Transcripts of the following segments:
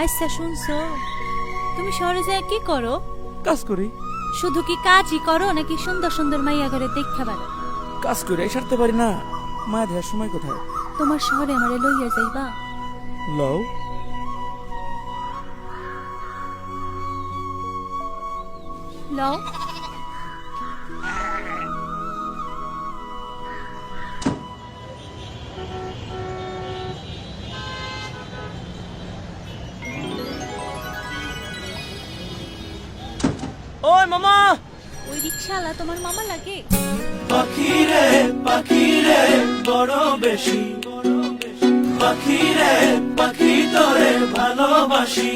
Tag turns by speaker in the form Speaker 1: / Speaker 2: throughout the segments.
Speaker 1: আচ্ছা শুনছো, তুমি শহরে যায় কি করো?
Speaker 2: কাজ করি।
Speaker 1: শুধু কি কাজই করো নাকি সুন্দর সুন্দর মাইয়া ঘরে দেখা পারো?
Speaker 2: কাজ করে সারতে পারি না, মায়া দেওয়ার সময় কোথায়?
Speaker 1: তোমার শহরে আমারে লইয়া যাইবা?
Speaker 2: লও।
Speaker 1: লও।
Speaker 2: ওই মামা!
Speaker 1: ওই রিকশাওয়ালা তোমার মামা লাগে?
Speaker 3: পাখিরে পাখিরে বড় বেশি, পাখিরে পাখি তোরে ভালোবাসি।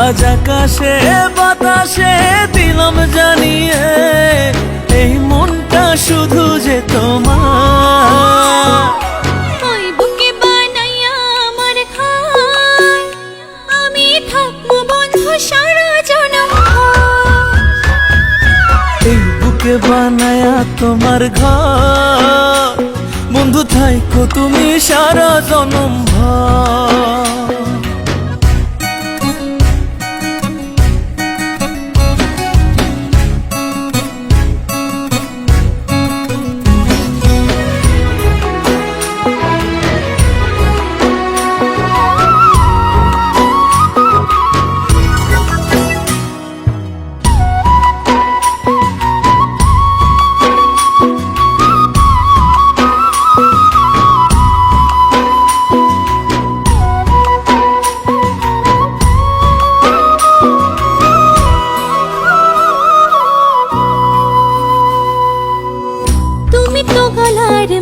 Speaker 3: আজ আকাশে বাতাসে দিলাম জানিয়ে, এই মনটা শুধু যে তোমার।
Speaker 1: ওই বুকে বানাইয়া আমার খাই, আমি থাকবো বন্ধু সারা জনম।
Speaker 3: এই বুকে বানায়া তোমার ঘর, বন্ধু থাইকো তুমি সারা জনম ভর।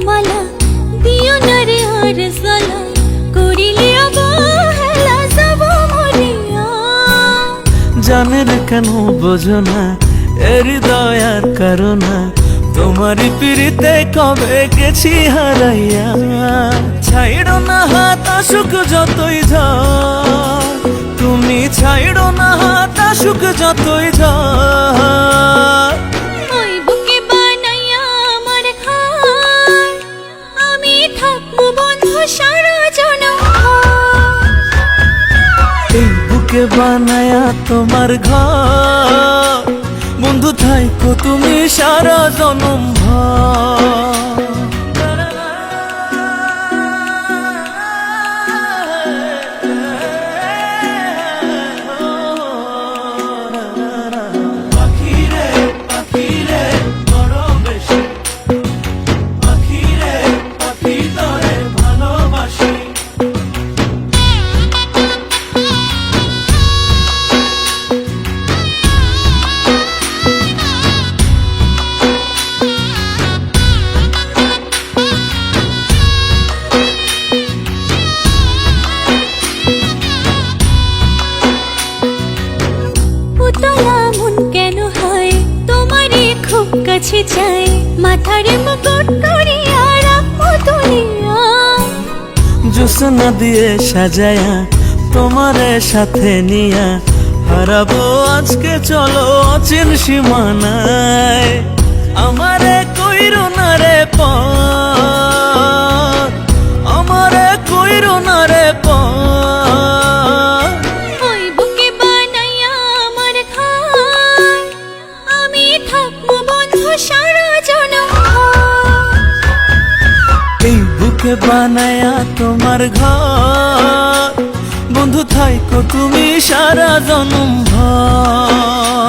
Speaker 1: মালা দিও না রে আর সালা, করিলে অবহেলা যাব মরিয়া।
Speaker 3: জানের কেন বোঝো না এর দয়ার কারণা, তোমারই পিড়িতে কবে গেছি হারাইয়া। ছাইড়ো না হাত আসুক যতই ঝড়, তুমি ছাইড়ো না হাত আসুক যতই ঝড়। এই বুকে বানায়া তোমার ঘর, বন্ধু থাইকো তুমি সারা জনম ভর। পাখিরে পাখিরে বড় বেশি, পাখিরে পাখি তোরে ভালোবাসি।
Speaker 1: কাছে চাই মাথারে মুকুট করিয়া রাখো দুনিয়া।
Speaker 3: জোসনা দিয়ে সাজায়া তোমারে সাথে নিয়া, হারাবো আজকে চলো অচিন সীমানায়। আমারে কইরো না রে পর, আমারে কইরো না রে পর।
Speaker 1: ওই বুকে বানাইয়া আমার খাই, আমি থাকবো বন্ধু সারা জনম।
Speaker 3: এই বুকে বানায়া তোমার ঘর, বন্ধু থাইকো তুমি সারা জনম ভর।